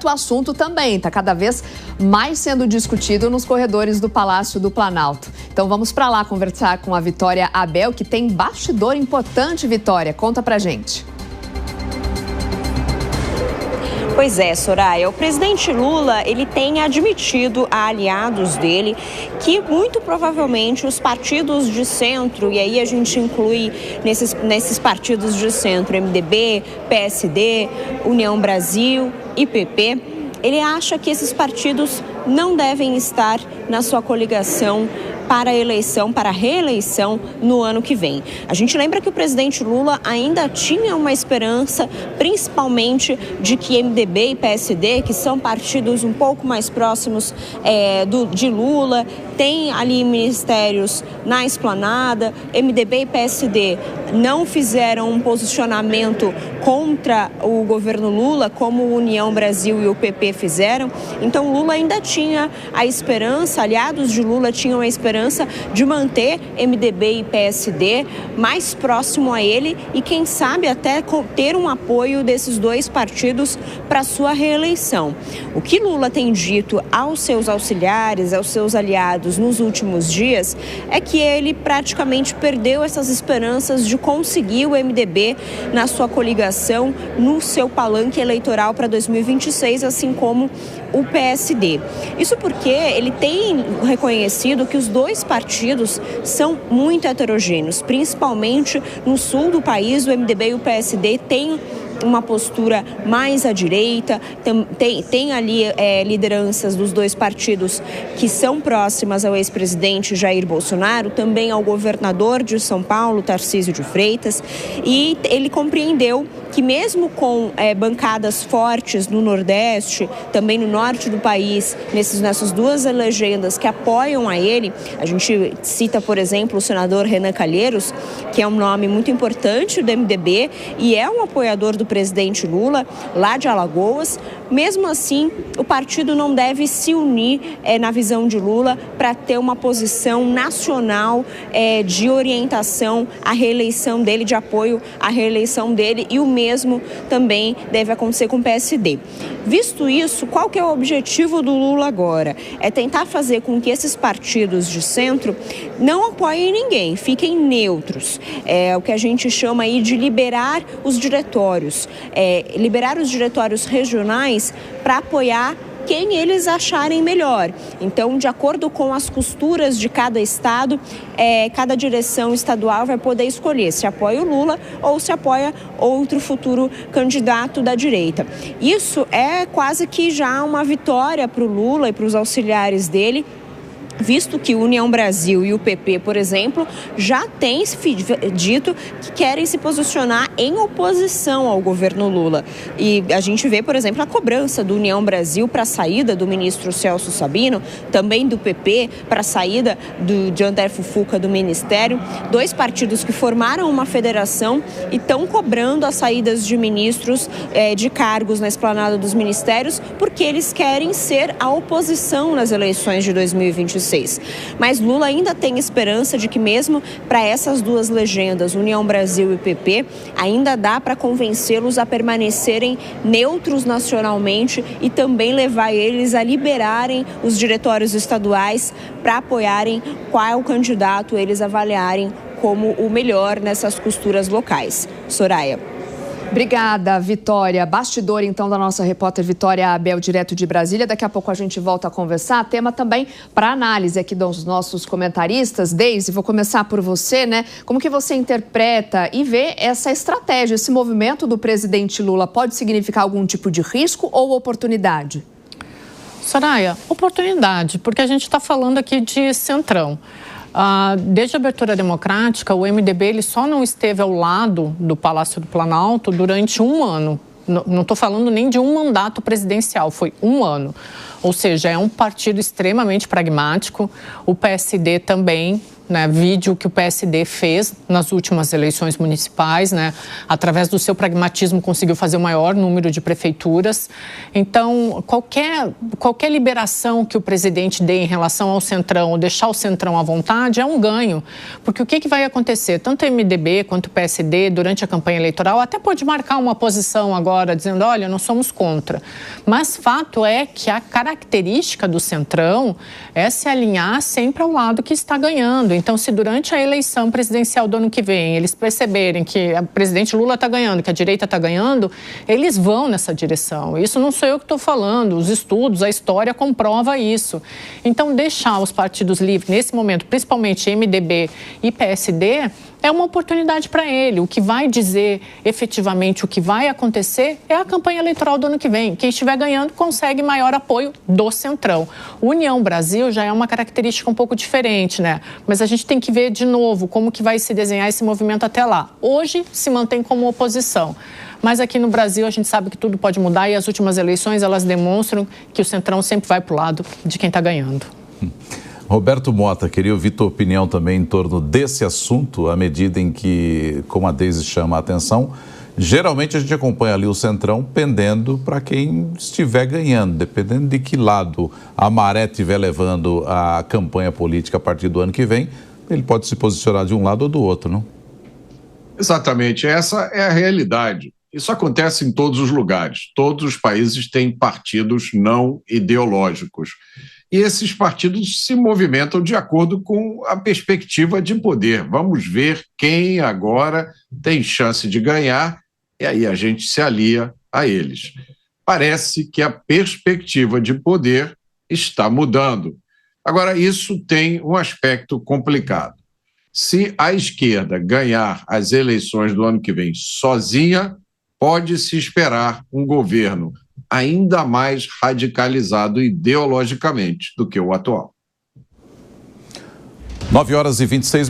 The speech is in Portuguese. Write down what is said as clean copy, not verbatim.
O assunto também está cada vez mais sendo discutido nos corredores do Palácio do Planalto. Então vamos para lá conversar com a Vitória Abel, que tem bastidor importante. Vitória, conta pra gente. Pois é, Soraya, o presidente Lula, ele tem admitido a aliados dele que muito provavelmente os partidos de centro, e aí a gente inclui nesses partidos de centro MDB, PSD, União Brasil e PP, ele acha que esses partidos não devem estar na sua coligação para a reeleição no ano que vem. A gente lembra que o presidente Lula ainda tinha uma esperança, principalmente de que MDB e PSD, que são partidos um pouco mais próximos de Lula, tem ali ministérios na esplanada. MDB e PSD não fizeram um posicionamento contra o governo Lula, como o União Brasil e o PP fizeram. Então Lula ainda tinha a esperança, aliados de Lula tinham a esperança de manter MDB e PSD mais próximo a ele e, quem sabe, até ter um apoio desses dois partidos para sua reeleição. O que Lula tem dito aos seus auxiliares, aos seus aliados nos últimos dias é que ele praticamente perdeu essas esperanças de conseguir o MDB na sua coligação, no seu palanque eleitoral para 2026, assim como o PSD. Isso porque ele tem reconhecido que os dois partidos são muito heterogêneos, principalmente no sul do país. O MDB e o PSD têm uma postura mais à direita, tem ali lideranças dos dois partidos que são próximas ao ex-presidente Jair Bolsonaro, também ao governador de São Paulo, Tarcísio de Freitas, e ele compreendeu que mesmo com bancadas fortes no Nordeste, também no norte do país, nessas duas legendas que apoiam a ele, a gente cita, por exemplo, o senador Renan Calheiros, que é um nome muito importante do MDB e é um apoiador do presidente Lula, lá de Alagoas. Mesmo assim, o partido não deve se unir, na visão de Lula, para ter uma posição nacional de orientação à reeleição dele, de apoio à reeleição dele, e o mesmo também deve acontecer com o PSD. Visto isso, qual que é o objetivo do Lula agora? É tentar fazer com que esses partidos de centro não apoiem ninguém, fiquem neutros. É o que a gente chama aí de liberar os diretórios. Liberar os diretórios regionais para apoiar quem eles acharem melhor. Então, de acordo com as costuras de cada estado, cada direção estadual vai poder escolher se apoia o Lula ou se apoia outro futuro candidato da direita. Isso é quase que já uma vitória para o Lula e para os auxiliares dele, visto que União Brasil e o PP, por exemplo, já têm dito que querem se posicionar em oposição ao governo Lula. E a gente vê, por exemplo, a cobrança do União Brasil para a saída do ministro Celso Sabino, também do PP para a saída de André Fufuca do ministério. Dois partidos que formaram uma federação e estão cobrando as saídas de ministros de cargos na esplanada dos ministérios, porque eles querem ser a oposição nas eleições de 2026. Mas Lula ainda tem esperança de que mesmo para essas duas legendas, União Brasil e PP, ainda dá para convencê-los a permanecerem neutros nacionalmente e também levar eles a liberarem os diretórios estaduais para apoiarem qual candidato eles avaliarem como o melhor nessas costuras locais. Soraya. Obrigada, Vitória. Bastidor, então, da nossa repórter Vitória Abel, direto de Brasília. Daqui a pouco a gente volta a conversar. Tema também para análise aqui dos nossos comentaristas. Deise, vou começar por você, né? Como que você interpreta e vê essa estratégia, esse movimento do presidente Lula? Pode significar algum tipo de risco ou oportunidade? Soraya, oportunidade, porque a gente está falando aqui de centrão. Desde a abertura democrática, o MDB ele só não esteve ao lado do Palácio do Planalto durante um ano. Não estou falando nem de um mandato presidencial, foi um ano. Ou seja, é um partido extremamente pragmático. O PSD também né? Vídeo que o PSD fez nas últimas eleições municipais, né? Através do seu pragmatismo conseguiu fazer o maior número de prefeituras. Então, qualquer liberação que o presidente dê em relação ao Centrão, ou deixar o Centrão à vontade, é um ganho. Porque o que vai acontecer? Tanto o MDB quanto o PSD, durante a campanha eleitoral, até pode marcar uma posição agora, dizendo, olha, nós somos contra. Mas fato é que a característica do Centrão é se alinhar sempre ao lado que está ganhando. Então, se durante a eleição presidencial do ano que vem eles perceberem que o presidente Lula está ganhando, que a direita está ganhando, eles vão nessa direção. Isso não sou eu que estou falando, os estudos, a história comprova isso. Então, deixar os partidos livres, nesse momento, principalmente MDB e PSD, é uma oportunidade para ele. O que vai dizer efetivamente o que vai acontecer é a campanha eleitoral do ano que vem. Quem estiver ganhando consegue maior apoio do Centrão. União Brasil já é uma característica um pouco diferente, né? Mas a gente tem que ver de novo como que vai se desenhar esse movimento até lá. Hoje se mantém como oposição. Mas aqui no Brasil a gente sabe que tudo pode mudar e as últimas eleições elas demonstram que o Centrão sempre vai para o lado de quem está ganhando. Roberto Mota, queria ouvir tua opinião também em torno desse assunto, à medida em que, como a Deise chama a atenção, geralmente a gente acompanha ali o Centrão pendendo para quem estiver ganhando, dependendo de que lado a maré estiver levando a campanha política a partir do ano que vem, ele pode se posicionar de um lado ou do outro, não? Exatamente, essa é a realidade. Isso acontece em todos os lugares. Todos os países têm partidos não ideológicos. E esses partidos se movimentam de acordo com a perspectiva de poder. Vamos ver quem agora tem chance de ganhar, e aí a gente se alia a eles. Parece que a perspectiva de poder está mudando. Agora, isso tem um aspecto complicado. Se a esquerda ganhar as eleições do ano que vem sozinha, pode-se esperar um governo ainda mais radicalizado ideologicamente do que o atual. 9h26.